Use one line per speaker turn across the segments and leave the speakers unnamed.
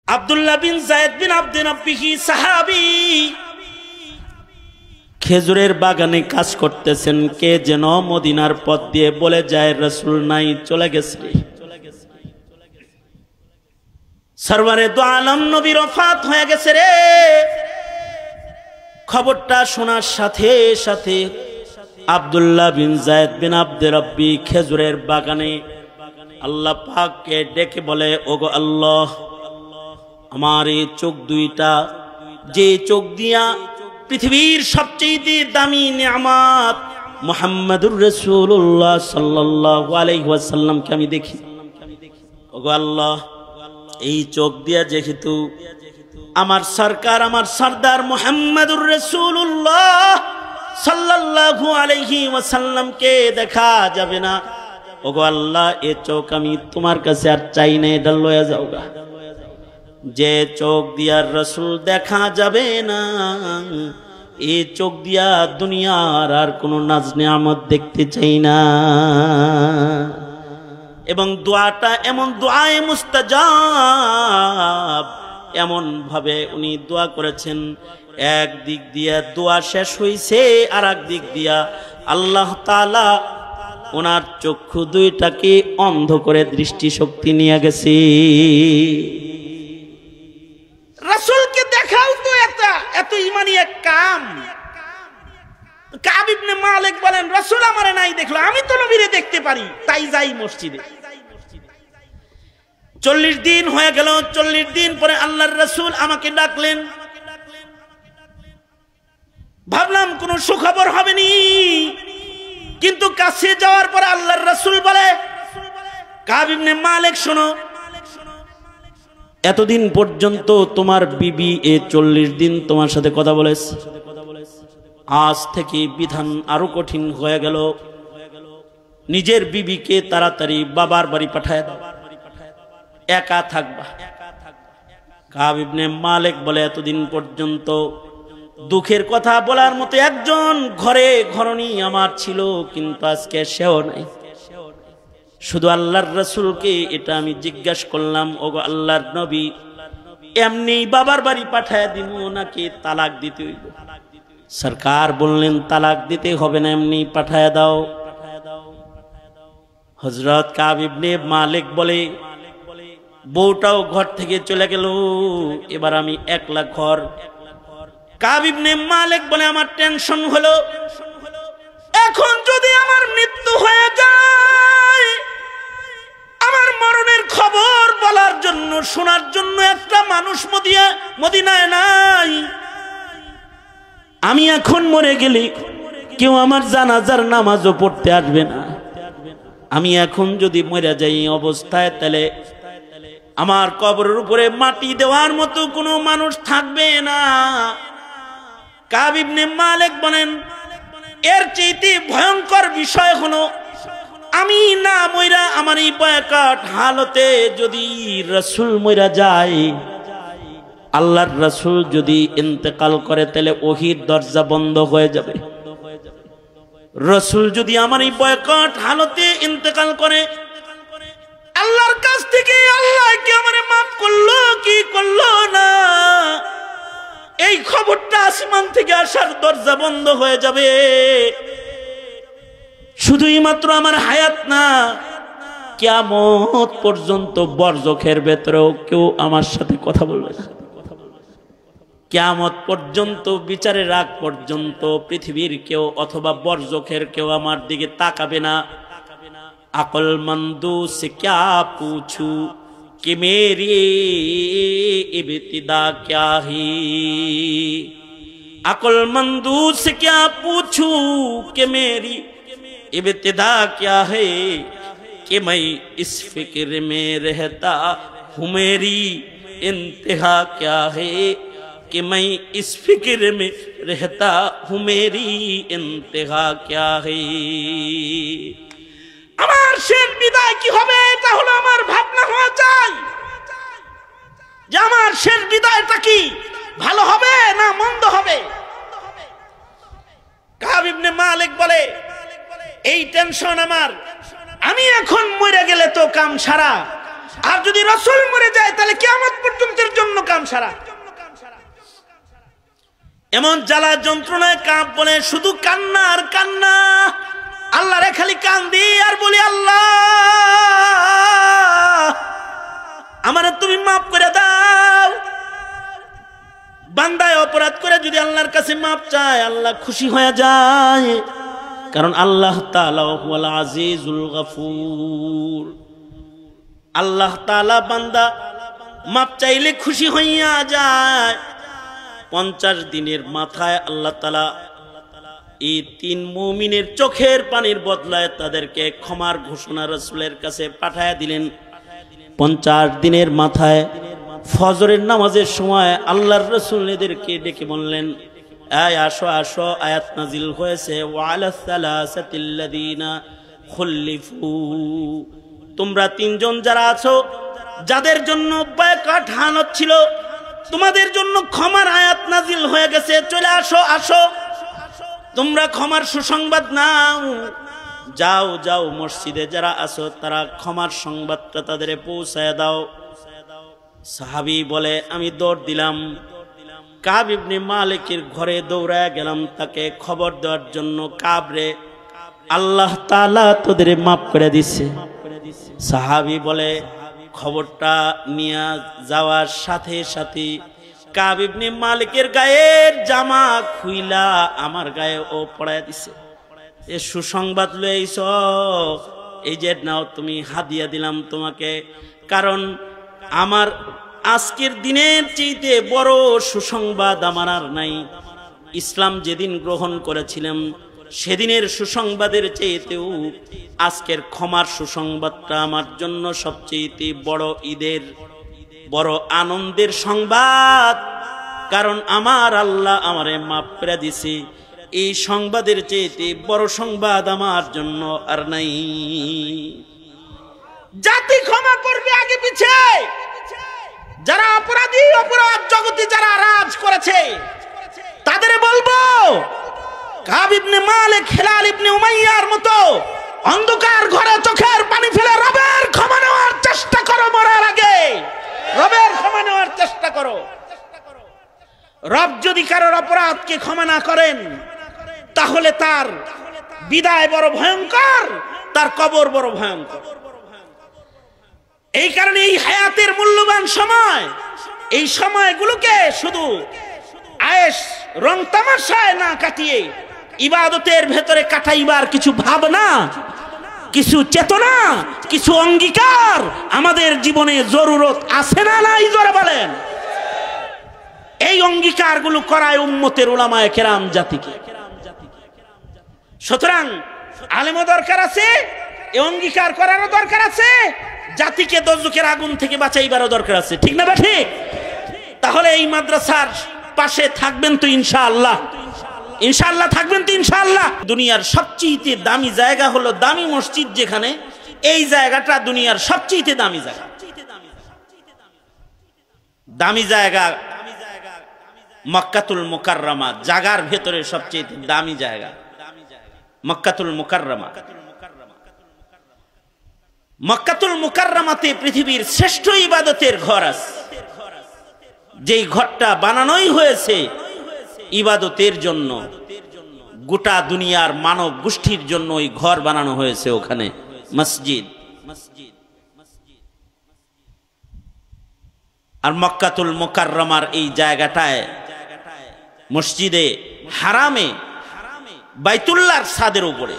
আব্দুল্লাহ বিন যায়েদ বিন আব্দে রাব্বিহি সাহাবী খেজুরের বাগানে কাজ করতেছেন। কে যেন মদিনার পথ দিয়ে বলে যায়, রাসূল নাই, চলে গেছে। সরওয়ারে দু আলম নবীর ওফাত হয়ে গেছে রে। খবরটা শোনার সাথে সাথে আব্দুল্লাহ বিন যায়েদ বিন আব্দে রাব্বি খেজুরের বাগানে আল্লাহ পাককে ডেকে বলে, ওগো আল্লাহ, আমার এই চোখ দুইটা, যে চোখ দিয়া পৃথিবীর সবচেয়ে দামি নিয়ামত মুহাম্মাদুর রাসূলুল্লাহ সাল্লাল্লাহু আলাইহি ওয়াসাল্লামকে আমি দেখি, ওগো আল্লাহ, এই চোখ দিয়া যেহেতু আমার সরকার, আমার সরদার মুহাম্মাদুর রাসূলুল্লাহ সাল্লাল্লাহু আলাইহি ওয়াসাল্লামকে দেখা যাবে না, ওগো আল্লাহ, এ চোখ আমি তোমার কাছে আর চাই না, এটা লয়ে যাও গা। যে চোখ দিয়া রাসূল দেখা যাবে না, এই চোখ দিয়া দুনিয়ার আর কোনো নাজ নিয়ামত দেখতে চাই না। এবং দোয়াটা এমন দোয়ায়ে মুস্তাজাব, এমন ভাবে উনি দোয়া করেছেন, এক দিক দিয়া দোয়া শেষ হইছে, আর এক দিক দিয়া আল্লাহ তাআলা ওনার চক্ষু দুইটাকে অন্ধ করে দৃষ্টিশক্তি নিয়ে গেছে। রাসূলকে দেখাও তো এত ইমানি এক কাম। কাব ইবনে মালিক বলেন, রাসূল আমারে নাই দেখলো, আমি তো নবীরে দেখতে পারি, তাই যাই মসজিদে। 40 দিন হয়ে গেল। 40 দিন পরে আল্লাহর রাসূল আমাকে ডাকলেন। ভাবলাম কোন সুখবর হবে নি, কিন্তু কাছে যাওয়ার পরে আল্লাহর রাসূল বলে, কাব ইবনে মালিক শোনো, এতদিন পর্যন্ত তোমার বিবি এ 40 দিন তোমার সাথে কথা বলেছে, আজ থেকে বিধান আরো কঠিন হয়ে গেল, নিজের বিবিকে তাড়াতাড়ি বাবার বাড়ি পাঠায় দাও, একা থাকবা। কাব ইবনে মালিক বলে, এতদিন পর্যন্ত দুঃখের কথা বলার মতো একজন ঘরে ঘরণী আমার ছিল, কিন্তু আজকে সেও নাই। শুধু আল্লাহর রাসূলকে এটা আমি জিজ্ঞাসা করলাম, ওগো আল্লাহর নবী, এমনি বাবার বাড়ি পাঠায় দিব নাকি তালাক দিতে হইব? সরকার বললেন, তালাক দিতে হবে না, এমনি পাঠায় দাও। হযরত কাব ইবনে মালিক বলে, বউটাও ঘর থেকে চলে গেল, এবার আমি একলা ঘর। কাব ইবনে মালিক বলে, আমার টেনশন হলো, এখন যদি আমার মৃত্যু হয়ে যায়, আমার মরণের খবর বলার জন্য, শোনার জন্য একটা মানুষ মদিনায় নাই। আমি এখন মরে গেলে কেউ আমার জানাজার নামাজও পড়তে আসবে না। আমি এখন যদি মরে যাই অবস্থায়, তাহলে আমার কবরের উপরে মাটি দেওয়ার মতো কোনো মানুষ থাকবে না। কাব ইবনে মালিক বলেন, এর চাইতে ভয়ঙ্কর বিষয় হলো, আমি না মইরা আমার এই বয়কাট হালতে যদি রাসূল মইরা যায়, আল্লাহর রাসূল যদি ইন্তেকাল করে, তাহলে ওহীর দরজা বন্ধ হয়ে যাবে। রাসূল যদি আমার এই বয়কাট হালতে ইন্তেকাল করে, আল্লাহর কাছ থেকে আল্লাহ কি আমারে মাফ করলো কি করলো না, এই খবরটা আসমান থেকে আসার দরজা বন্ধ হয়ে যাবে। শুধুই মাত্র আমার হায়াত না, কিয়ামত পর্যন্ত বরজখের ভেতরেও কেউ আমার সাথে কথা বলবে না। কিয়ামত পর্যন্ত, বিচারের আগ পর্যন্ত পৃথিবীর কেউ অথবা বরজখের কেউ আমার দিকে তাকাবে না। আকলমন্দু সে ক্যা পুছু कि मेरी इब्तिदा क्या है, अक्लमंदू से क्या पूछूं कि मेरी इब्तिदा क्या है, कि मैं इस फिक्र में रहता हूँ मेरी इंतहा क्या है, कि मैं इस फिक्र में रहता हूँ मेरी इंतहा क्या है। আমার শেষ বিদায় কি হবে, এটা হলো আমার ভাবনা হওয়া চাই, যে আমার শেষ বিদায়টা কি ভালো হবে না মন্দ হবে। কাব ইবনে মালিক বলে, এই টেনশন আমার, আমি এখন মরে গেলে তো কাম সারা, আর যদি রাসূল মরে যায় তাহলে কিয়ামত পর্যন্তের জন্য সারা। এমন জ্বালা যন্ত্রণায় কাঁপ বলে শুধু কান্না আর কান্না। আল্লাহরে খালি কান্দি আর বলি, আল্লাহ আমারে তুমি মাফ করে দাও। বান্দায় অপরাধ করে যদি আল্লাহর কাছে মাফ চায়, আল্লাহ খুশি হয়ে যায়, কারণ আল্লাহ তাআলা হুয়াল আজিজুল গফুর। আল্লাহ তাআলা বান্দা মাপ চাইলে খুশি হইয়া যায়। 50 দিনের মাথায় আল্লাহ তাআলা এই 3 মুমিনের চোখের পানির বদলায় তাদেরকে ক্ষমার ঘোষণা রাসূলের কাছে পাঠায়া দিলেন। 50 দিনের মাথায় ফজরের নামাজের সময় আল্লাহর রাসূল এদেরকে ডেকে বললেন, আয় আসো আসো, আয়াত নাজিল হয়েছে, ওয়া আলাস সালাসাতিল্লাযিনা খুল্লিফু, তোমরা 3 জন যারা আছো, যাদের জন্য বয়কট হানত ছিল, তোমাদের জন্য ক্ষমার আয়াত নাজিল হয়ে গেছে, চলে আসো আসো, তোমরা ক্ষমার সুসংবাদ নাও। যাও যাও, মসজিদে যারা আছো তারা ক্ষমার সংবাদটা তাদের পৌঁছায় দাও। সাহাবী বলে, আমি দৌড় দিলাম, কাব ইবনে মালিকের ঘরে দৌড়ায় গেলাম তাকে খবর দেওয়ার জন্য, কাব রে, আল্লাহ তাআলা তোদের মাফ করে দিছে। সাহাবী বলে, খবরটা নিয়ে যাওয়ার সাথে সাথে কাব ইবনে মালিকের গায়ের জামা খুইলা আমার গায়ে ও পড়ায় দিছে। এ সুসংবাদ লইছ, এই যে নাও তুমি, হাদিয়া দিলাম তোমাকে, কারণ আমার আজকের দিনের চাইতে বড় সুসংবাদ আমার আর নাই। ইসলাম যেদিন গ্রহণ করেছিলাম সেদিনের সুসংবাদের চাইতেও আজকের ক্ষমার সুসংবাদটা আমার জন্য সবচেয়ে বড় ঈদের বড় আনন্দের সংবাদ, কারণ আমার আল্লাহ আমারে মাফ করে দিছে। এই সংবাদের চাইতে বড় সংবাদ আমার জন্য আর নাই। জাতি ক্ষমা করবে আগে পিছে, যারা অপরাধী, অপরাধ জগতে যারা রাজ করেছে তাদের বলবো, কাব ইবনে মালিক, হিলাল ইবনে উমাইয়ার মতো অন্ধকার ঘরে চোখের পানি ফেলে রবের ক্ষমা নেওয়ার চেষ্টা করো। মরার আগে রবের ক্ষমা নেওয়ার চেষ্টা করো। রব যদি কারোর অপরাধকে ক্ষমা না করেন, তাহলে তার বিদায় বড় ভয়ঙ্কর, তার কবর বড় ভয়ঙ্কর। এই কারণে এই হায়াতের মূল্যবান সময়, এই সময়গুলোকে শুধু আয়েশ রং তামাশায় না কাটিয়ে ইবাদতের ভেতরে কাটাইবার কিছু ভাবনা, কিছু চেতনা, কিছু অঙ্গীকার আমাদের জীবনে জরুরত আছে না নাই? জোরে বলেন। এই অঙ্গীকারগুলো করায় উম্মতের উলামায়ে কেরাম জাতিকে। সুতরাং আলেমও দরকার আছে, এই অঙ্গীকার করারও দরকার আছে, জাতিকে দোজখের আগুন থেকে বাঁচাইবারও দরকার আছে, ঠিক না ঠিক? তাহলে এই মাদ্রাসার পাশে থাকবেন তো ইনশাআল্লাহ? ইনশাআল্লাহ থাকবেন তো ইনশাআল্লাহ? দুনিয়ার সবচেয়ে দামি জায়গা হলো দামি মসজিদ, যেখানে এই জায়গাটা দুনিয়ার সবচেয়ে দামি জায়গা। দামি জায়গা মক্কাতুল মুকাররমা, জায়গার ভেতরে সবচেয়ে দামি জায়গা মক্কাতুল মুকাররমা। মক্কাতুল মুকাররমাতে পৃথিবীর শ্রেষ্ঠ ইবাদতের ঘর আছে, যেই ঘরটা বানানোই হয়েছে ইবাদতের জন্য। গোটা দুনিয়ার মানব গোষ্ঠীর জন্য ওই ঘর বানানো হয়েছে, ওখানে মসজিদ। আর মক্কাতুল মুকাররমার এই জায়গাটায়, মসজিদে হারামে, বাইতুল্লাহর ছাদের উপরে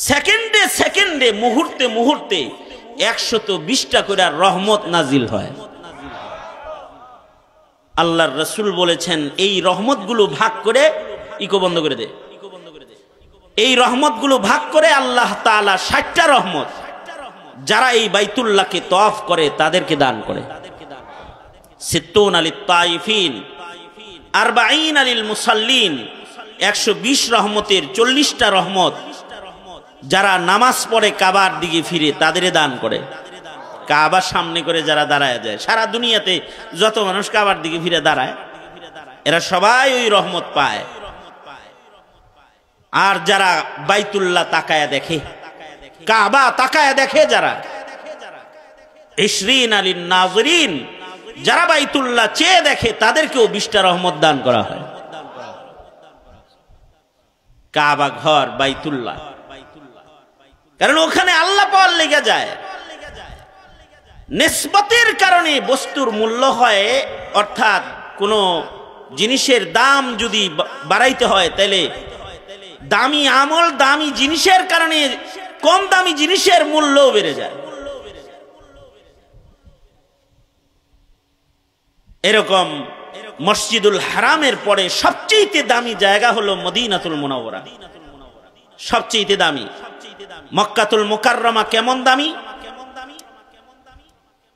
সেকেন্ডে সেকেন্ডে, মুহূর্তে মুহূর্তে 120টা করে রহমত নাজিল হয়। আল্লাহর রাসূল বলেছেন, এই রহমতগুলো ভাগ করে ইকো বন্ধ করে দে। এই রহমতগুলো ভাগ করে আল্লাহ তাআলা 60টা রহমত যারা এই বাইতুল্লাহকে তওয়াফ করে তাদেরকে দান করে। 60 আলিত তাইফিন, 40 আলিল মুসাল্লিন, 120 রহমতের 40টা রহমত যারা নামাজ পড়ে কাবার দিকে ফিরে তাদের দান করে। কাবার সামনে করে যারা দাঁড়ায় যায়, সারা দুনিয়াতে যত মানুষ কাবার দিকে ফিরে দাঁড়ায়, এরা সবাই ওই রহমত পায়। আর যারা বাইতুল্লাহ তাকায়া দেখে, কাবা তাকায়া দেখে, যারা 20 আলিন নাজরিন, যারা বাইতুল্লাহ চেয়ে দেখে তাদেরকেও 20টা রহমত দান করা হয়। কাবা ঘর বাইতুল্লাহ, কারণ ওখানে আল্লাহ পাওয়ার লেগে যায়। নিসবতের কারণে বস্তুর মূল্য হয়, অর্থাৎ কোন জিনিসের দাম যদি বাড়াইতে হয় তাহলে দামি আমল দামি জিনিসের কারণে কম দামি জিনিসের মূল্যও বেড়ে যায়। এরকম মসজিদুল হারামের পরে সবচেয়ে দামি জায়গা হলো মদিনাতুল মুনাওয়ারা, সবচেয়ে দামি। মক্কাতুল মুকাররমা কেমন দামি?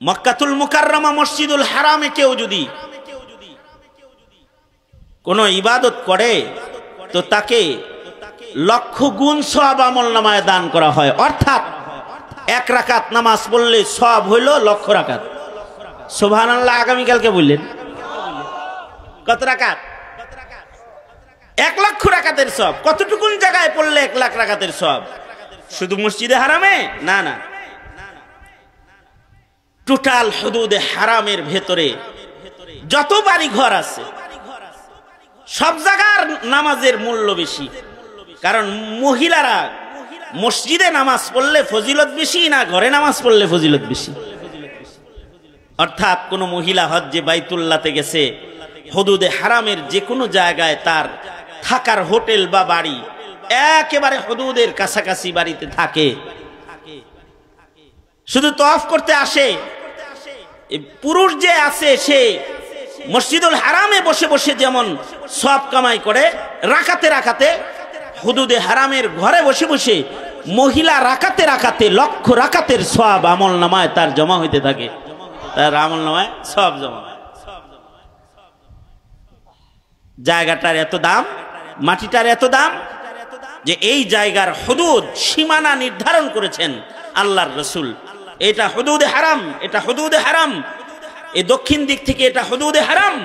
মক্কাতুল মুকাররমা মসজিদুল হারামে কেউ যদি কোনো ইবাদত করে তো তাকে লক্ষ গুণ সওয়াব আমলনামায় দান করা হয়। অর্থাৎ 1 রাকাত নামাজ পড়লে সওয়াব হইল লক্ষ রাকাত। সুবহানাল্লাহ। আগামীকালকে বললেন কত রাকাত? 1 লক্ষ রাকাতের সওয়াব। কতটুকুন জায়গায় পড়লে 1 লাখ রাকাতের সওয়াব? শুধু মসজিদে হারামে না, না, টোটাল হুদুদে হারামের ভেতরে যত বাড়ি ঘর আছে সব জায়গার নামাজের মূল্য বেশি। কারণ মহিলারা মসজিদে নামাজ পড়লে ফজিলত বেশি না ঘরে নামাজ পড়লে ফজিলত বেশি? অর্থাৎ কোন মহিলা হজ্জে বাইতুল্লাহতে গেছে, হুদুদে হারামের যে কোনো জায়গায় তার থাকার হোটেল বা বাড়ি একেবারে হুদুদের কাছাকাছি বাড়িতে থাকে, শুধু তওয়াফ করতে আসে। পুরুষ যে আছে সে মসজিদুল হারামে বসে বসে যেমন সওয়াব কামাই করে রাকাতে রাকাতে, হুদুদে হারামের ঘরে বসে বসে মহিলা রাকাতে রাকাতে লক্ষ রাকাতের সওয়াব আমলনামায় তার জমা হইতে থাকে, তার আমলনামায় সওয়াব জমা। জায়গাটার এত দাম, মাটিটার এত দাম যে এই জায়গার হুদুদ সীমানা নির্ধারণ করেছেন আল্লাহর রাসূল। এটা হুদুদে হারাম, এটা হুদুদে হারাম, এই দক্ষিণ দিক থেকে এটা হুদুদে হারাম।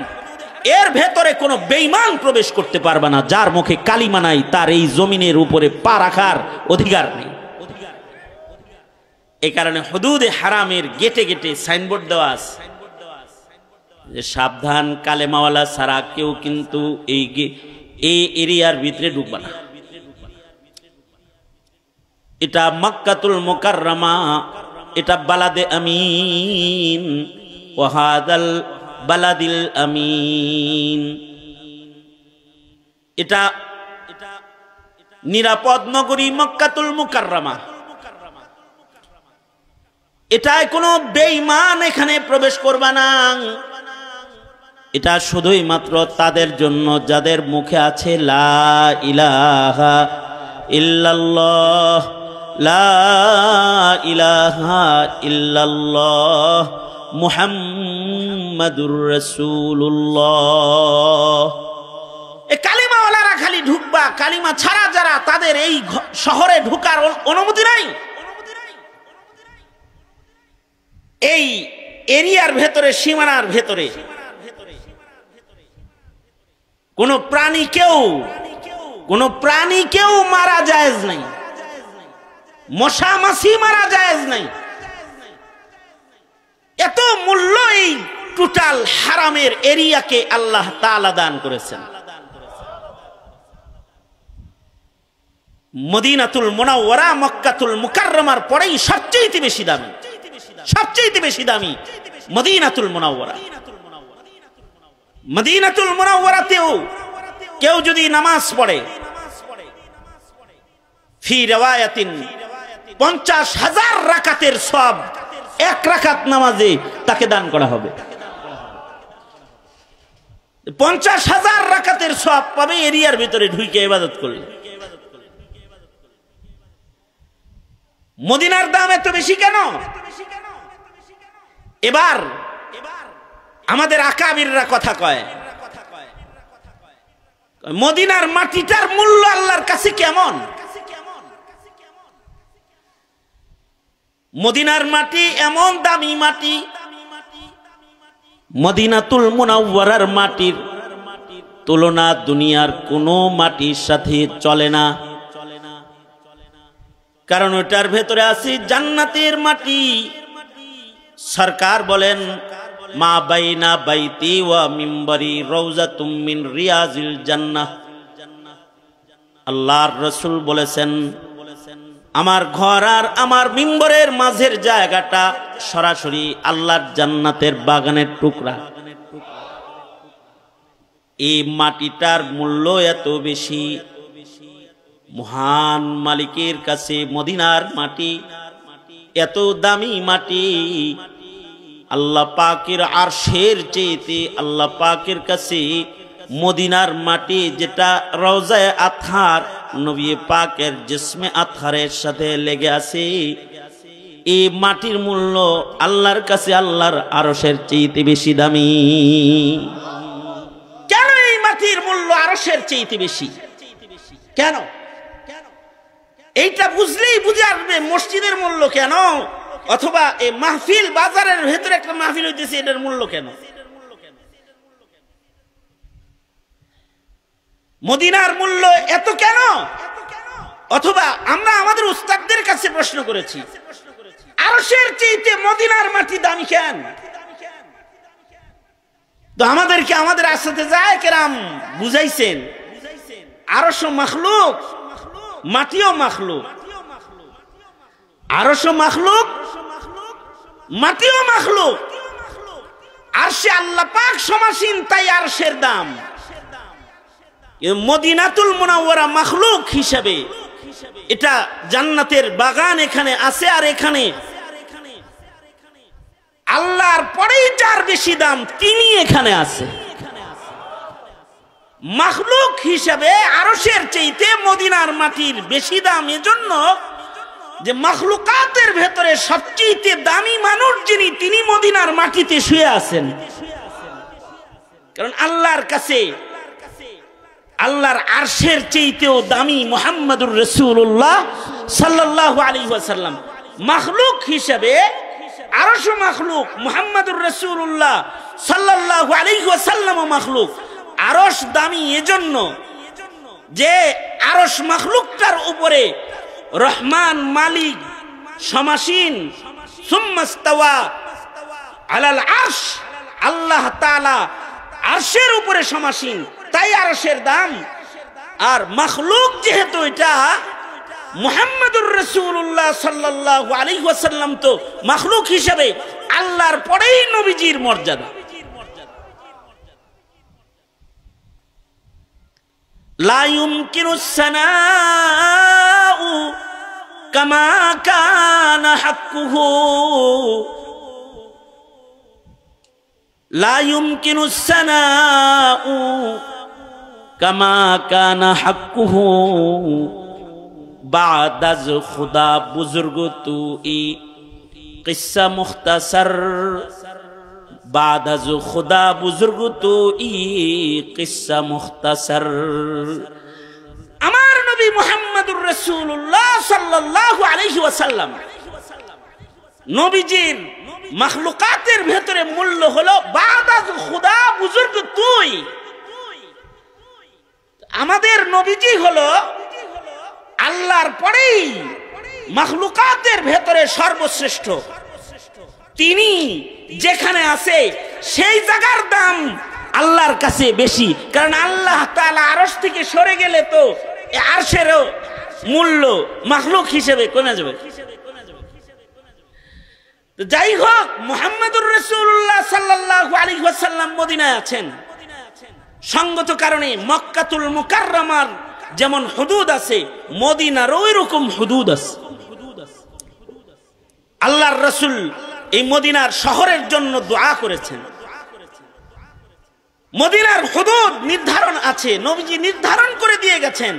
এর ভেতরে কোনো বেঈমান প্রবেশ করতে পারবে না। যার মুখে কালিমা নাই তার এই জমিনের উপরে পা রাখার অধিকার নেই। এই কারণে হুদুদে হারামের গেটে গেটে সাইনবোর্ড দেওয়া আছে যে সাবধান, কালেমাওয়ালা ছাড়া কেউ কিন্তু এই এরিয়ার ভিতরে ঢুকবে না। এটা মক্কাতুল মুকাররমা, এটা বালাদে আমিন, ওয়াহাদাল বালাদিল আমিন। এটা নিরাপদ নগরী মক্কাতুল মুকাররমা। এটায় কোনো বেঈমান এখানে প্রবেশ করবে না। এটা শুধুই মাত্র তাদের জন্য যাদের মুখে আছে লা ইলাহা ইল্লাল্লাহ, লা ইলাহা ইল্লাল্লাহ মুহাম্মাদুর রাসূলুল্লাহ। এই কালিমাওয়ালারা খালি ঢুকবা, কালিমা ছাড়া যারা তাদের এই শহরে ঢোকার অনুমতি নাই। এই এরিয়ার ভেতরে, সীমানার ভেতরে কোন প্রাণীকেও মারা জায়েজ নাই, মশা মাছি মারা জায়েজ নাই। এত মূল্য এই টোটাল হারামের এরিয়াকে আল্লাহ তাআলা দান করেছেন। মদিনাতুল মুনাওয়ারা মক্কাতুল মুকাররমার পরেই সবচেয়ে বেশি দামি, সবচেয়ে বেশি দামি মদিনাতুল মুনাওয়ারা। মদিনাতুল মুনাওয়ারাতেও কেউ যদি নামাজ পড়ে, ফি রিওয়ায়াতিন 50,000 রাকাতের সওয়াব 1 রাকাত নামাজে তাকে দান করা হবে। 50,000 রাকাতের সওয়াব পাবে এরিয়ার ভিতরে ঢুকে ইবাদত করলে। মদিনার দাম এত বেশি কেন? এবার আমাদের আকাবিররা কথা কয়, মদিনার মাটিটার মূল্য আল্লাহর কাছে কেমন? মদিনার মাটি এমন দামি মাটি, মদিনাতুল মুনাওয়ারার মাটির তুলনা দুনিয়ার কোনো মাটির সাথে চলে না। কারণ ওটার ভেতরে আছে জান্নাতের মাটি। সরকার বলেন মা বাইনা বাইতি ওয়া মিম্বরি রাউযাতুম মিন রিয়াজিল জান্নাহ। আল্লাহর রাসূল বলেছেন, আমার ঘর আর আমার মিম্বরের মাঝের জায়গাটা সরাসরি আল্লাহর জান্নাতের বাগানের টুকরা। এই মাটিটার মূল্য এত বেশি, মহান মালিকের কাছে মদিনার মাটি এত দামি মাটি, আল্লাহ পাকের আরশের চেয়েতে আল্লাহ পাকের কাছে মদিনার মাটি, যেটা রওজায়ে আতহার নবী পাকের জিসমে আতহারের সাথে লেগে আছে, এই মাটির মূল্য আল্লাহর কাছে আল্লাহর আরশের চেয়েতে বেশি দামি। কেন এই মাটির মূল্য আরশের চেয়েতে বেশি? কেন? এইটা বুঝলেই বুঝে আসবে মসজিদের মূল্য কেন, অথবা এই মাহফিল বাজারের ভেতরে একটা মাহফিল হইতেছে, এটার মূল্য কেন। মদিনার মূল্য এত কেন? অথবা আমরা আমাদের উস্তাদদের কাছে প্রশ্ন করেছি, আরশের চেয়ে মদিনার মাটি দামি কেন? তো আমাদেরকে আমাদের আসাতে যায় কেরাম বুঝাইছেন, আরশ মাখলুক, মাটিও মাখলুক। আরশ মাখলুক, মাটিও মাখলুক। আরশে আল্লাহ পাক সমাসীন, তাই আরশের দাম। মদিনাতুল মুনাওয়ারা মাখলুক হিসাবে, এটা জান্নাতের বাগান এখানে আছে, আর এখানে আল্লাহর পরেই যার বেশি দাম তিনি এখানে আছে। মাখলুক হিসাবে আরশের চাইতে মদিনার মাটির বেশি দাম, এজন্য যে মাখলুকাতের ভেতরে সবচেয়ে দামি মানুষ যিনি, তিনি মদিনার মাটিতে শুয়ে আছেন। কারণ আল্লাহর কাছে আল্লাহর আরশের চাইতেও দামি মুহাম্মদুর রাসূলুল্লাহ সাল্লাল্লাহু আলাইহি ওয়াসাল্লাম। মাখলুক হিসাবে আরশ মাখলুক, মুহাম্মদুর রাসূলুল্লাহ সাল্লাল্লাহু আলাইহি ওয়াসাল্লামও মাখলুক। আরশ দামি এজন্য যে আরশ মাখলুকটার উপরে রহমান মালিক সমাসীন, সুম্মাস্তাওয়া আলাল আরশ, আল্লাহ তাআলা আরশের উপরে সমাসীন, তাই আরশের দাম। আর মাখলুক যেহেতু এটা, মুহাম্মদুর রাসূলুল্লাহ সাল্লাল্লাহু আলাইহি ওয়াসাল্লাম তো মাখলুক হিসাবে আল্লাহর পরেই নবীজির মর্যাদা। লা ইউমকিনুস সানাউ কামা কানা হাক্কুহু, লা ইউমকিনুস সানাউ কামা কানা হাক্কুহু, বাদাজ খুদা বুজুর্গ তুই কিসসা মুখতাসার, বাদাজ খুদা বুজুর্গ তুই কিসসা মুখতাসার। আমার নবী মুহাম্মদুর রাসূলুল্লাহ সাল্লাল্লাহু আলাইহি ওয়াসাল্লাম, নবীজির মাখলুকাতের ভেতরে মূল্য হলো বাদাজ খুদা বুজুর্গ তুই। আমাদের নবীজি হলো আল্লাহর পরেই মাখলুকাতের ভেতরে সর্বশ্রেষ্ঠ। তিনি যেখানে আছে সেই জায়গার দাম আল্লাহর কাছে বেশি, কারণ আল্লাহ তাআলা আরশ থেকে সরে গেলে তো আরশেরও মূল্য মাখলুক হিসেবে কমে যাবে। যাই হোক, মুহাম্মদুর রাসূলুল্লাহ সাল্লাল্লাহু আলাইহি ওয়াসাল্লাম মদিনায় আছেন, সঙ্গত কারণে মক্কাতুল মুকাররমার যেমন হুদুদ আছে, মদিনার ওই রকম হুদুদ আছে। আল্লাহর রাসূল এই মদিনার শহরের জন্য দোয়া করেছেন। মদিনার হুদুদ নির্ধারণ আছে, নবীজি নির্ধারণ করে দিয়ে গেছেন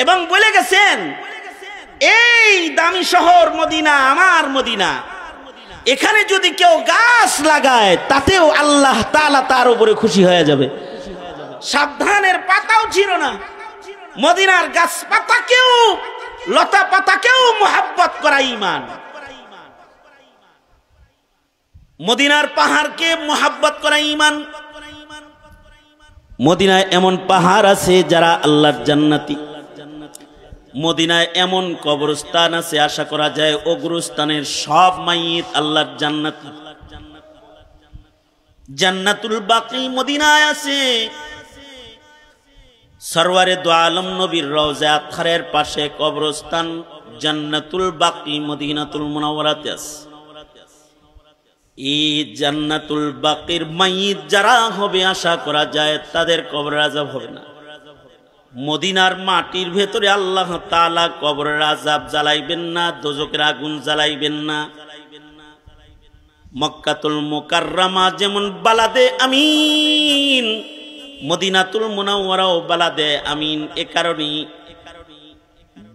এবং বলে গেছেন, এই দামি শহর মদিনা আমার মদিনা, এখানে যদি কেউ গাছ লাগায় তাতেও আল্লাহ তাআলা তার উপরে খুশি হয়ে যাবে। সাবধানের পাতাও ছিল না, মদিনার গাছ পাতাকেও লতা পাতাকেও মুহাব্বত করা ঈমান। মদিনার পাহাড়কে মুহাব্বত করা ঈমান। মদিনায় এমন পাহাড় আছে যারা আল্লাহর জান্নাতি। মদিনায় এমন কবরস্থান আছে আশা করা যায় ও গুরুস্থানের সব মাইয়িত আল্লাহর জান্নাতি। জান্নাতুল বাকি মদিনায় আছে। সরওয়ারে দু আলম নবীর রওজা আতহারের পাশে কবরস্থান জান্নাতুল বাকি মদিনাতুল মুনাওয়ারাতে আছে। এই জান্নাতুল বাকির মাইয়িত যারা হবে আশা করা যায় তাদের কবরের আযাব হবে না। মদিনার মাটির ভেতরে আল্লাহ তাআলা কবরের আযাব জ্বালাইবেন না, দোজখের আগুন জ্বালাইবেন না। মক্কাতুল মুকাররমা যেমন বালাদে আমিন, মদিনাতুল মুনাওয়ারাও বালাদে আমিন। এ কারণেই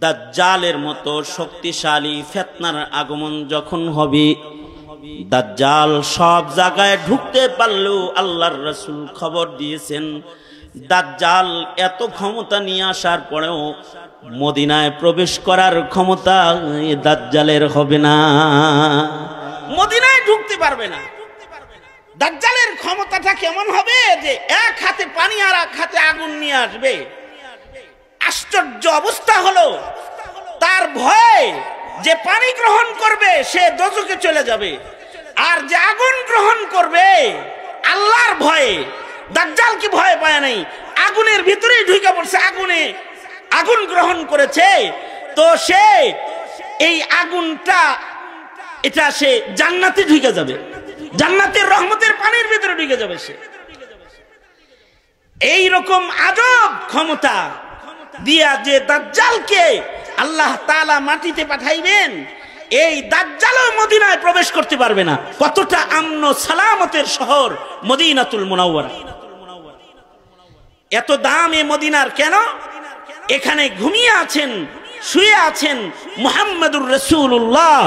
দাজ্জালের মতো শক্তিশালী ফিতনার আগমন যখন হবে, দাজ্জাল সব জায়গায় ঢুকতে পারলেও আল্লাহর রাসূল খবর দিয়েছেন দাজ্জাল এত ক্ষমতা নিয়ে আসার পরেও মদিনায় প্রবেশ করার ক্ষমতা দাজ্জালের হবে না, মদিনায় ঢুকতে পারবে না। দাজ্জালের ক্ষমতাটা কেমন হবে যে এক হাতে পানি আর এক হাতে আগুন নিয়ে আসবে। আশ্চর্য অবস্থা হলো, তার ভয়ে যে পানি গ্রহণ করবে সে দোজখে চলে যাবে, আর যে আগুন গ্রহণ করবে আল্লাহর ভয়ে, দাজ্জাল কি ভয় পায় নাই, আগুনের ভিতরেই ঢুকে পড়ছে, আগুন গ্রহণ করেছে, তো সে এই আগুনটা এটা সে জান্নাতে ঢুকে যাবে, জান্নাতের রহমতের পানির ভিতরে ঢুকে যাবে সে। এই রকম আজব ক্ষমতা দিয়া যে দাজ্জালকে আল্লাহ তাআলা মাটিতে পাঠাইবেন, এই দাজ্জালও মদিনায় প্রবেশ করতে পারবে না। কতটা আমন সালামতের শহর মদিনাতুল মুনাওয়ারা। এত দাম এ মদিনার কেন? এখানে ঘুমিয়ে আছেন, শুয়ে আছেন মুহাম্মদুর রাসূলুল্লাহ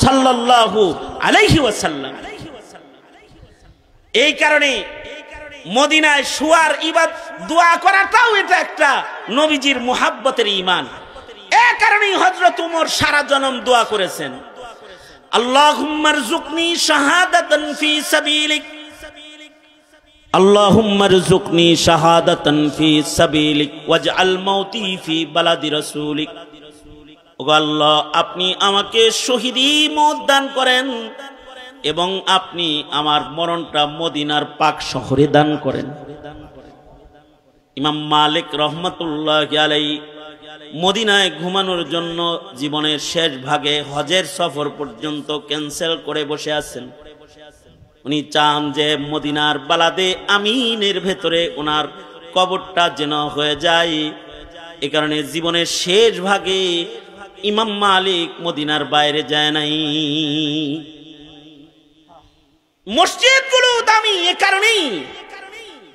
সাল্লাল্লাহু আলাইহি ওয়াসাল্লাম। এই কারণে মদিনায় শুয়ার ইবাদত দোয়া করাটাও এটা একটা নবীজির মুহাব্বতের ঈমান। এই কারণেই হযরত ওমর সারা জনম দোয়া করেছেন, আল্লাহুম্মা রযুকনি শাহাদাতান ফি সাবিলিক, আল্লাহুম্মা রযুকনি শাহাদাতান ফি সাবিলিক ওয়াজআল মাউতি ফি বালাদি রাসূলিক। ওগো আল্লাহ, আপনি আমাকে শহীদি মওত দান করেন এবং আপনি আমার মরণটা মদিনার পাক শহরে দান করেন। ইমাম মালিক রহমাতুল্লাহি আলাইহি মদিনায় ঘুমানোর জন্য জীবনের শেষ ভাগে হজের সফর পর্যন্ত ক্যান্সেল করে বসে আছেন। উনি চান যে মদিনার বালাদে আমিনের ভেতরে ওনার কবরটা যেন হয়ে যায়। এ কারণে জীবনের শেষ ভাগে ইমাম মালিক মদিনার বাইরে যায় নাই। মসজিদগুলো দামি এ কারণেই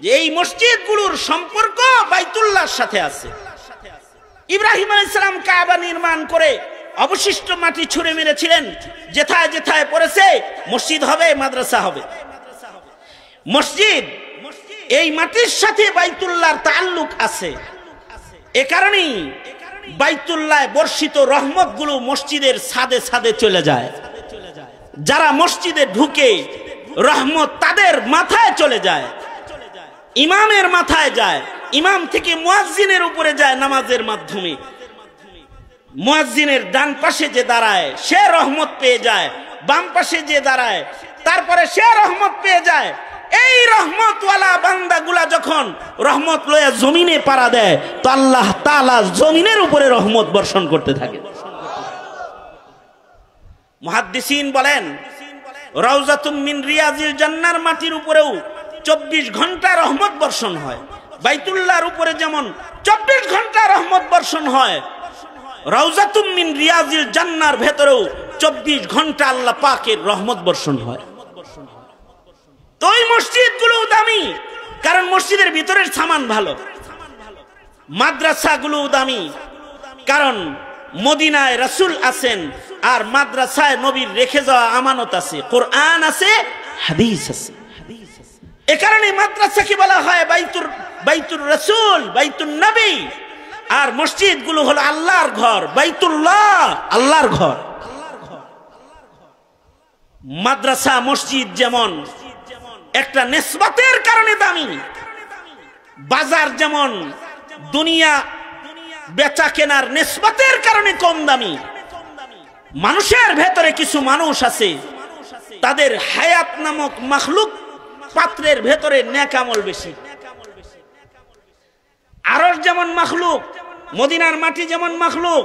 যে এই মসজিদগুলোর সম্পর্ক বাইতুল্লাহর সাথে আছে। ইব্রাহিম আলাইহিস সালাম কাবা নির্মাণ করে অবশিষ্ট মাটি ছুঁড়ে মেরেছিলেন, যেথায় যেথায় পড়েছে মসজিদ হবে, মাদ্রাসা হবে। মসজিদ এই মাটির সাথে বাইতুল্লাহর তাআল্লুক আছে। এ কারণেই বাইতুল্লাহ বর্ষিত রহমতগুলো মসজিদের ছাদে ছাদে চলে যায়। যারা মসজিদে ঢুকে রহমত তাদের মাথায় চলে যায়, ইমামের মাথায় যায়, ইমাম থেকে মুয়াজ্জিনের উপরে যায় নামাজের মাধ্যমে। মুয়াজ্জিনের ডান পাশে যে দাঁড়ায় সে রহমত পেয়ে যায়, বাম পাশে যে দাঁড়ায় তারপরে সে রহমত পেয়ে যায়। এই রহমতওয়ালা বান্দাগুলা যখন রহমত লয়ে জমিনে পাড়া দেয় তো আল্লাহ তাআলা জমিনের উপরে রহমত বর্ষণ করতে থাকে। মুহাদ্দিসিন বলেন, রাউজাতুম মিন রিয়াজিল জান্নার মাটির উপরেও 24 ঘন্টা রহমত বর্ষণ হয়। বাইতুল্লাহর উপরে যেমন 24 ঘন্টা রহমত বর্ষণ হয়, রাউজাতুম মিন রিয়াজিল জান্নার ভেতরেও 24 ঘন্টা আল্লাহ পাকের রহমত বর্ষণ হয়। তো এই মসজিদগুলো দামি কারণ মসজিদের ভিতরের সামান ভালো। মাদ্রাসাগুলো দামি কারণ মদিনায় রাসূল আছেন আর মাদ্রাসায় নবীর রেখে যাওয়া আমানত আছে, কোরআন আছে, হাদিস আছে। এ কারণে মাদ্রাসাকে বলা হয় বাইতুর রাসূল, বাইতুন নবী। আর মসজিদগুলো হলো আল্লাহর ঘর, বাইতুল্লাহ আল্লাহর ঘর। মাদ্রাসা মসজিদ যেমন একটা নিসবতের কারণে দামি, বাজার যেমন দুনিয়া বেচা কেনার নিসবতের কারণে কম দামি। মানুষের ভেতরে কিছু মানুষ আছে তাদের হায়াত নামক মাখলুক পাত্রের ভেতরে নেক আমল বেশি। আরশ যেমন মাখলুক, মদিনার মাটি যেমন মাখলুক,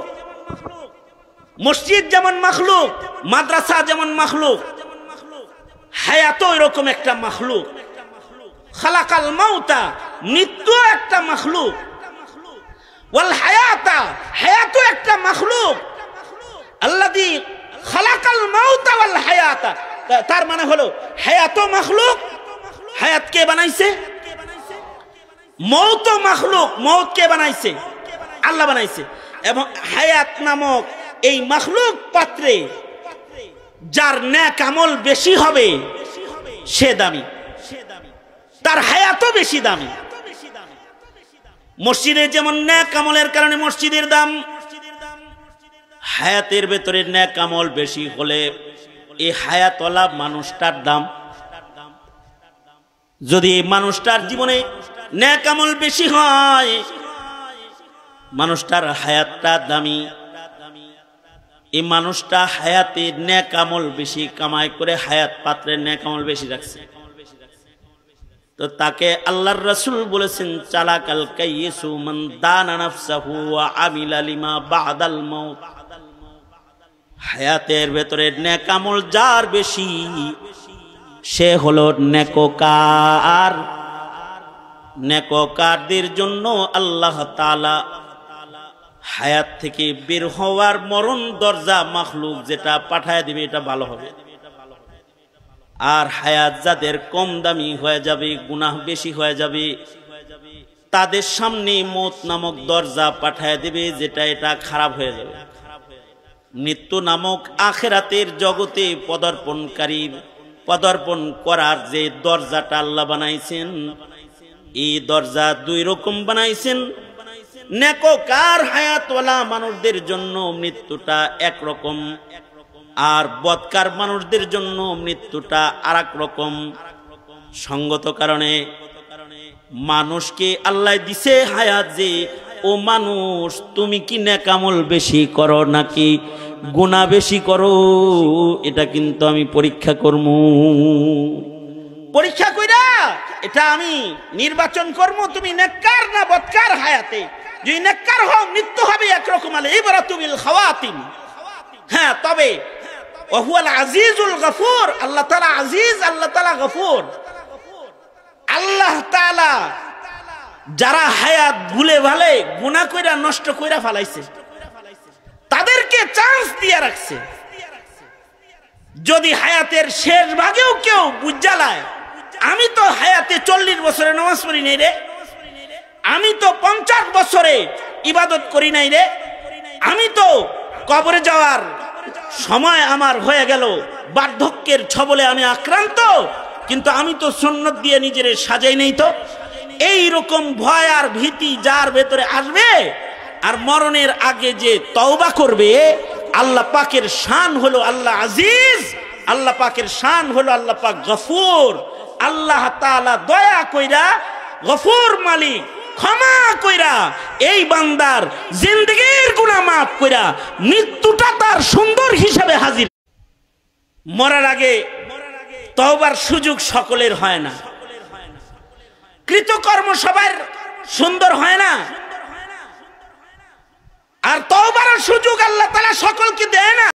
মসজিদ যেমন মাখলুক, মাদ্রাসা যেমন মাখলুক, হায়াতও এরকম একটা মাখলুক। খালাকাল মাউতা, মৃত্যু একটা মাখলুক, ওয়াল হায়াতা, হায়াতও একটা মাখলুক। আল্লাযী খালাকাল মাউতা ওয়াল হায়াতা, তার মানে হলো হায়াতও মাখলুক, হায়াত কে বানাইছে? মৌত মাখলুক, মৌত কে বানাইছে? আল্লাহ বানাইছে। এবং হায়াত নামক এই মাখলুক পাত্রে যার নেক আমল বেশি হবে সে দামি, তার হায়াতও বেশি দামি। মসজিদে যেমন নেক আমলের কারণে মসজিদের দাম, হায়াতের ভেতরে নেক আমল বেশি হলে এই হায়াতওয়ালা মানুষটার দাম। যদি মানুষটার জীবনে নেক আমল বেশি হয়, মানুষটার হায়াতটা দামি, এই মানুষটা হায়াতে নেক আমল বেশি কামাই করে হায়াত পাত্রের নেক আমল বেশি রাখছে, তো তাকে আল্লাহর রাসূল বলেছেন চালাকাল কাইয়িসু মান দানা নাফসাহু ওয়া আমিলা লিমা বাদাল মাউত। হায়াতের ভেতরে নেক আমল যার বেশি সে হলো নেককার। নেককারদের জন্য আল্লাহ তাআলা হায়াত থেকে বের হওয়ার মরণ দরজা মাখলুক যেটা পাঠায় দিবে এটা ভালো হবে। আর হায়াত যাদের কম দামি হয়ে যাবে, গুনাহ বেশি হয়ে যাবে, তাদের সামনে মওত নামক দরজা পাঠায় দিবে যেটা এটা খারাপ হয়ে যাবে। মৃত্যু নামক আখিরাতের জগতে পদার্পণ করার যে দরজাটা আল্লাহ বানাইছেন, এই দরজা দুই রকম বানাইছেন। নেককার হায়াতওয়ালা মানুষদের জন্য মৃত্যুটা একরকম, আর বদকার মানুষদের জন্য মৃত্যুটা আরেক রকম। সঙ্গত কারণে মানুষকে আল্লাহ দিছে হায়াত যে, ও মানুষ তুমি কি নেক আমল বেশি করো নাকি গুনাহ বেশি করো, এটা কিন্তু আমি পরীক্ষা করব। পরীক্ষা কইরা এটা আমি নির্বাচন করব তুমি নেককার না বদকার হায়াতে। যদি নেককার হও মৃত্যু হবে একরকম, আলে ইবরাতু বিল খাওয়াতিম। হ্যাঁ, তবে ওয়াহুয়াল আজিজুল গফুর, আল্লাহ তাআলা আজিজ, আল্লাহ তাআলা গফুর। আল্লাহ তাআলা যারা হায়াত ভুলে ভালে গুনাহ কইরা নষ্ট কইরা ফেলাইছে তাদেরকে চান্স দিয়ে রাখছে। যদি হায়াতের শেষ ভাগেও কেউ বুঝালায় আমি তো হায়াতে 40 বছরে নামাজ পড়ি নাই রে, আমি তো 50 বছরে ইবাদত করি নাই রে, আমি তো কবরে যাওয়ার সময় আমার হয়ে গেল, বার্ধক্যের ছবলে আমি আক্রান্ত, কিন্তু আমি তো সুন্নাত দিয়ে নিজের সাজাই নেই। তো এই রকম ভয় আর ভীতি যার ভেতরে আসবে আর মরণের আগে যে তওবা করবে, আল্লাহ পাকের শান হলো আল্লাহ আজিজ, আল্লাহ পাকের শান হলো আল্লাহ পাক গফুর। আল্লাহ তাআলা দয়া কইরা গফুর মালিক, ক্ষমা কইরা এই বান্দার জিন্দেগীর গুনাহ মাফ কইরা মৃত্যুটা তার সুন্দর হিসাবে হাজির। মরার আগে তওবার সুযোগ সকলের হয় না, কৃতকর্ম সবার সুন্দর হয় না, আর তওবার সুযোগ আল্লাহ তাআলা সকলকে দেয় না।